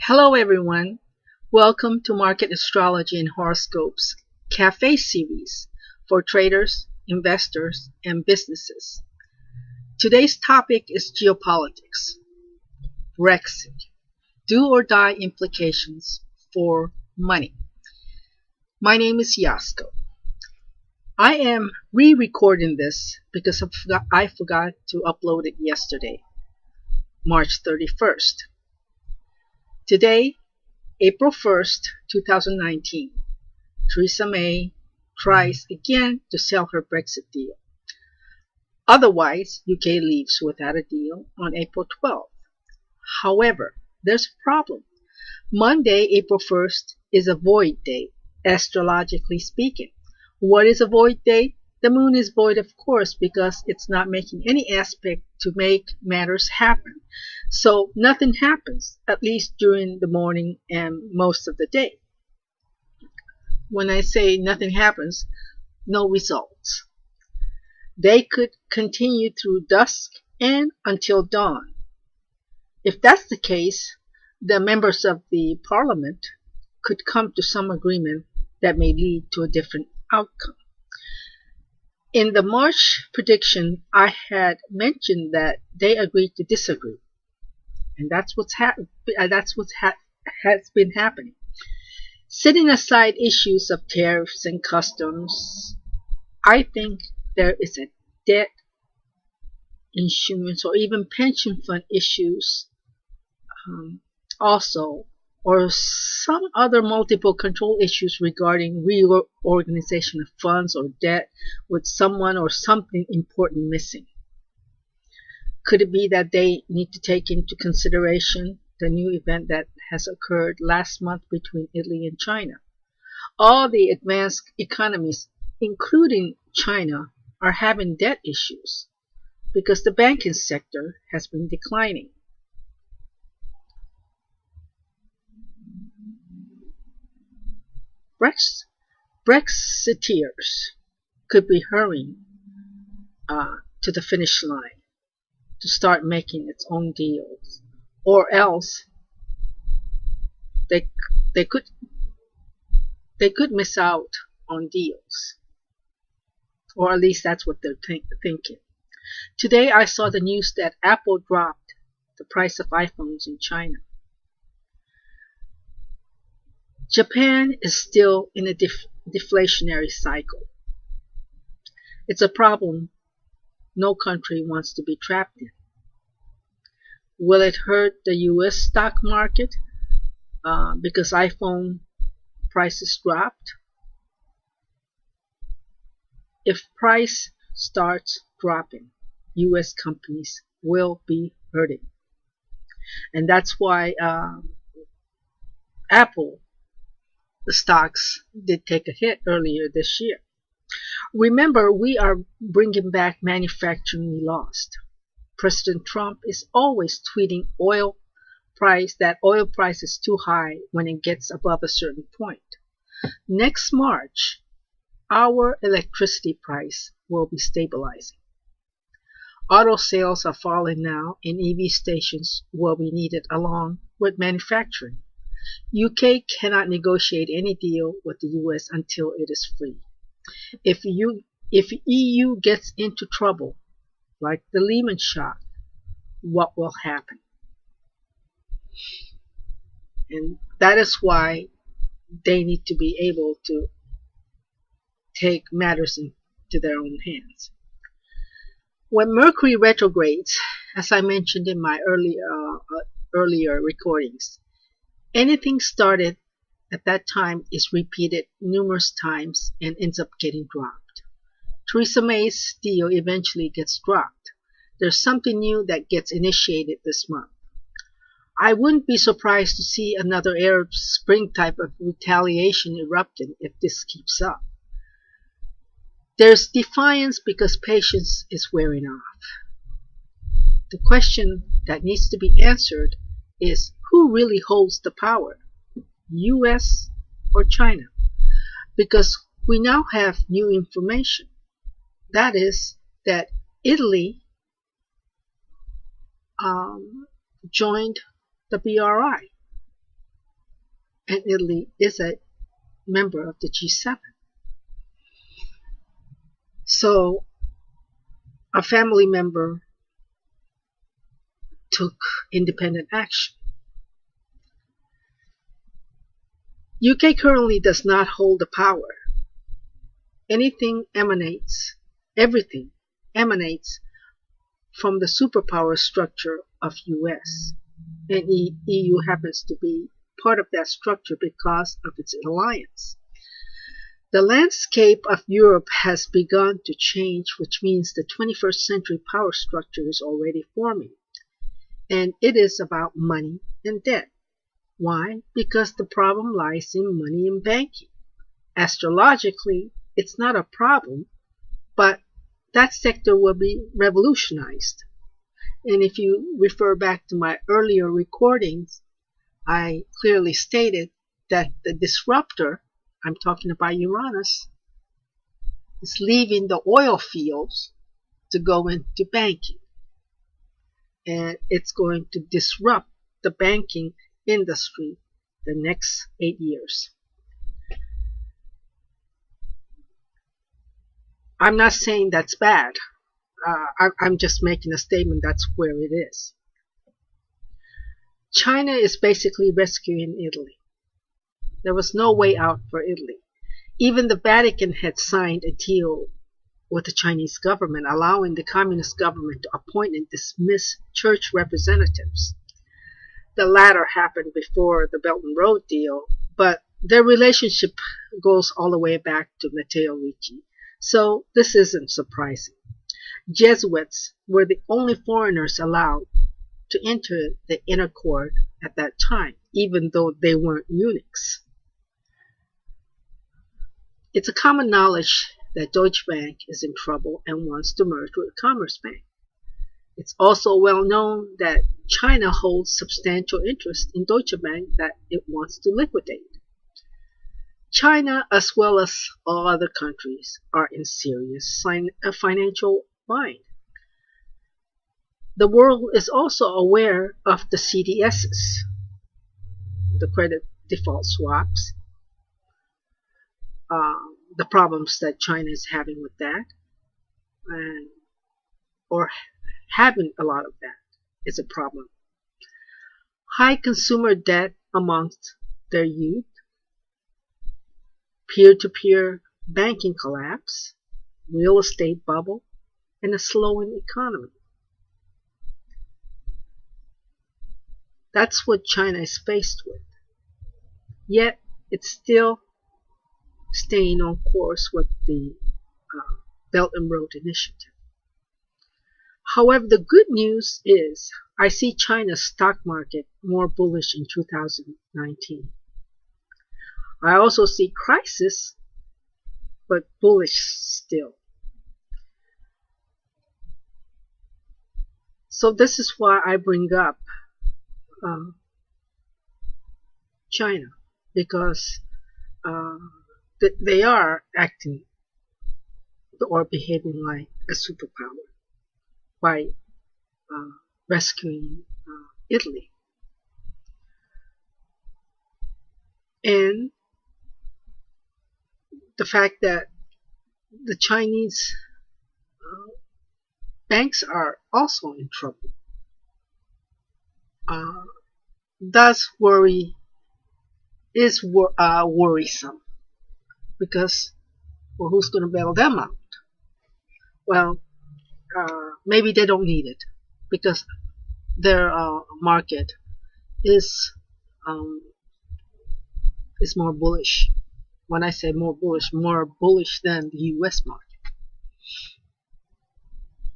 Hello everyone, welcome to Market Astrology and Horoscopes Cafe series for traders, investors, and businesses. Today's topic is geopolitics, Brexit, do or die implications for money. My name is Yasko. I am re-recording this because I forgot to upload it yesterday, March 31st. Today, April 1st, 2019, Theresa May tries again to sell her Brexit deal. Otherwise, UK leaves without a deal on April 12th. However, there's a problem. Monday, April 1st is a void day, astrologically speaking. What is a void day? The moon is void, of course, because it's not making any aspect to make matters happen. So nothing happens, at least during the morning and most of the day. When I say nothing happens, no results. They could continue through dusk and until dawn. If that's the case, the members of the parliament could come to some agreement that may lead to a different outcome. In the March prediction, I had mentioned that they agreed to disagree. And that's what's has been happening. Setting aside issues of tariffs and customs, I think there is a debt, insurance, or even pension fund issues also, or some other multiple control issues regarding reorganization of funds or debt with someone or something important missing. Could it be that they need to take into consideration the new event that has occurred last month between Italy and China? All the advanced economies, including China, are having debt issues because the banking sector has been declining. Brexiteers could be hurrying to the finish line to start making its own deals, or else they could miss out on deals, or at least that's what they're thinking. Today I saw the news that Apple dropped the price of iPhones in China. Japan is still in a deflationary cycle. It's a problem no country wants to be trapped in. Will it hurt the US stock market because iPhone prices dropped? If price starts dropping, US companies will be hurting. And that's why Apple, the stocks did take a hit earlier this year. Remember, we are bringing back manufacturing we lost. President Trump is always tweeting that oil price is too high when it gets above a certain point. Next March, our electricity price will be stabilizing. Auto sales are falling now, and EV stations will be needed along with manufacturing. UK cannot negotiate any deal with the US until it is free. If EU gets into trouble, like the Lehman shock, what will happen? And that is why they need to be able to take matters into their own hands. When Mercury retrogrades, as I mentioned in my earlier recordings, anything started at that time is repeated numerous times and ends up getting dropped. Theresa May's deal eventually gets dropped. There's something new that gets initiated this month. I wouldn't be surprised to see another Arab Spring type of retaliation erupting if this keeps up. There's defiance because patience is wearing off. The question that needs to be answered is, who really holds the power, US or China? Because we now have new information. That is that Italy joined the BRI. and Italy is a member of the G7. So a family member took independent action. UK currently does not hold the power. Everything emanates from the superpower structure of US, and EU happens to be part of that structure because of its alliance. The landscape of Europe has begun to change, which means the 21st century power structure is already forming, and it is about money and debt. Why? Because the problem lies in money and banking. Astrologically, it's not a problem, but that sector will be revolutionized. And if you refer back to my earlier recordings, I clearly stated that the disruptor, I'm talking about Uranus, is leaving the oil fields to go into banking. And it's going to disrupt the banking industry the next 8 years. I'm not saying that's bad. I'm just making a statement that's where it is. China is basically rescuing Italy. There was no way out for Italy. Even the Vatican had signed a deal with the Chinese government, allowing the communist government to appoint and dismiss church representatives. The latter happened before the Belt and Road deal, but their relationship goes all the way back to Matteo Ricci. So this isn't surprising. Jesuits were the only foreigners allowed to enter the inner court at that time, even though they weren't eunuchs. It's a common knowledge that Deutsche Bank is in trouble and wants to merge with Commerzbank. It's also well known that China holds substantial interest in Deutsche Bank that it wants to liquidate. China, as well as all other countries, are in serious financial bind. The world is also aware of the CDSs, the credit default swaps, the problems that China is having with that, or having a lot of that is a problem. High consumer debt amongst their youth, peer-to-peer banking collapse, real estate bubble, and a slowing economy. That's what China is faced with. Yet, it's still staying on course with the Belt and Road Initiative. However, the good news is I see China's stock market more bullish in 2019. I also see crisis, but bullish still. So this is why I bring up China, because they are acting or behaving like a superpower by rescuing Italy. And the fact that the Chinese banks are also in trouble does is worrisome, because, well, who's going to bail them out? Well, maybe they don't need it, because their market is more bullish. When I say more bullish than the U.S. market.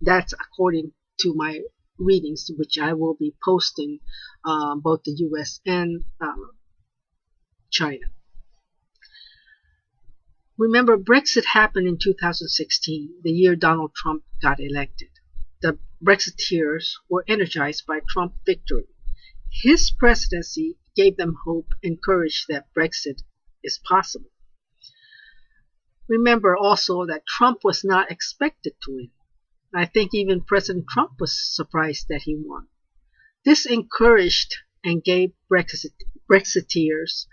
That's according to my readings, which I will be posting both the U.S. and China. Remember, Brexit happened in 2016, the year Donald Trump got elected. The Brexiteers were energized by Trump's victory. His presidency gave them hope and courage that Brexit is possible. Remember also that Trump was not expected to win. I think even President Trump was surprised that he won. This encouraged and gave Brexiteers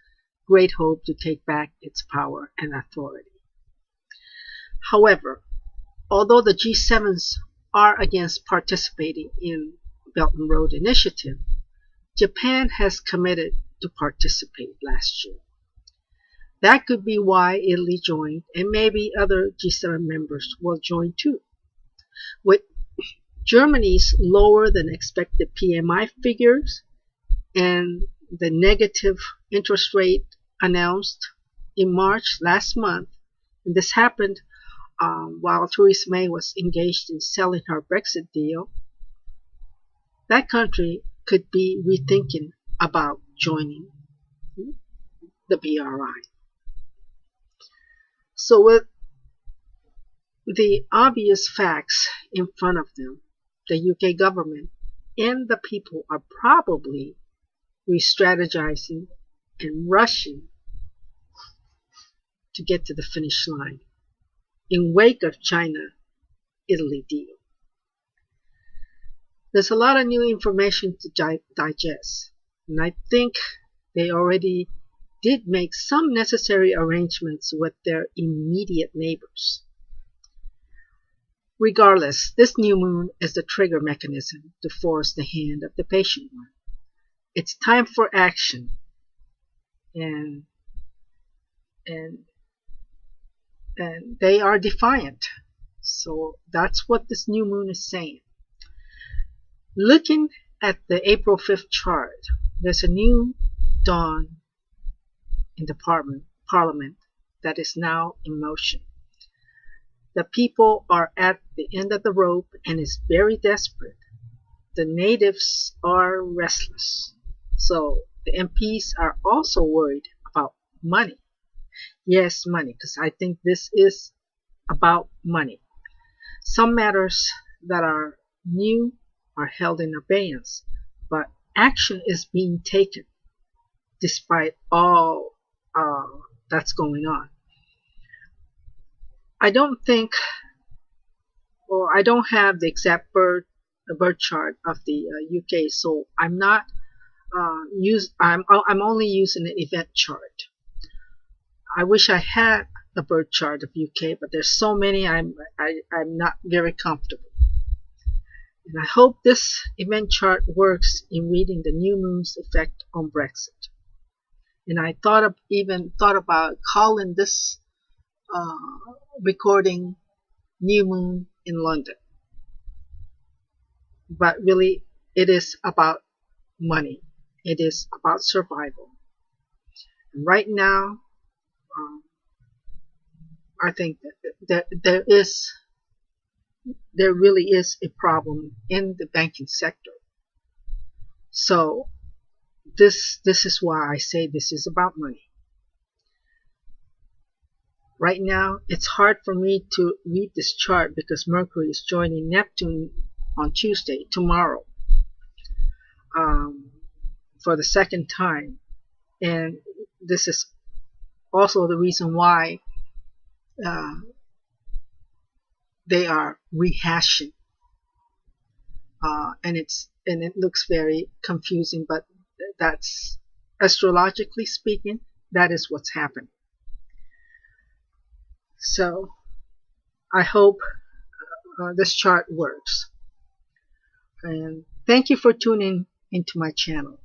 great hope to take back its power and authority. However, although the G7s are against participating in Belt and Road Initiative, Japan has committed to participate last year. That could be why Italy joined, and maybe other G7 members will join too. With Germany's lower than expected PMI figures and the negative interest rate announced in March last month, and this happened while Theresa May was engaged in selling her Brexit deal, that country could be rethinking about joining the BRI. So with the obvious facts in front of them, the UK government and the people are probably re-strategizing and rushing to get to the finish line in wake of China-Italy deal. There's a lot of new information to digest, and I think they already did make some necessary arrangements with their immediate neighbors. Regardless, this new moon is the trigger mechanism to force the hand of the patient one. It's time for action, and they are defiant. So that's what this new moon is saying. Looking at the April 5th chart, there's a new dawn in the parliament that is now in motion. The people are at the end of the rope and is very desperate. The natives are restless. So the MPs are also worried about money. Yes, money, because I think this is about money. Some matters that are new are held in abeyance, but action is being taken despite all that's going on. I don't think, or I don't have the exact birth chart of the UK, so I'm not I'm only using an event chart. I wish I had the birth chart of UK, but there's so many I'm not very comfortable. And I hope this event chart works in reading the new moon's effect on Brexit. And I even thought about calling this recording New Moon in London. But really, it is about money. It is about survival. And right now, I think that there really is a problem in the banking sector. So this is why I say this is about money. Right now, it's hard for me to read this chart because Mercury is joining Neptune on Tuesday, tomorrow, for the second time. And this is also the reason why they are rehashing. And it looks very confusing, but that's, astrologically speaking, that is what's happening. So I hope this chart works. And thank you for tuning into my channel.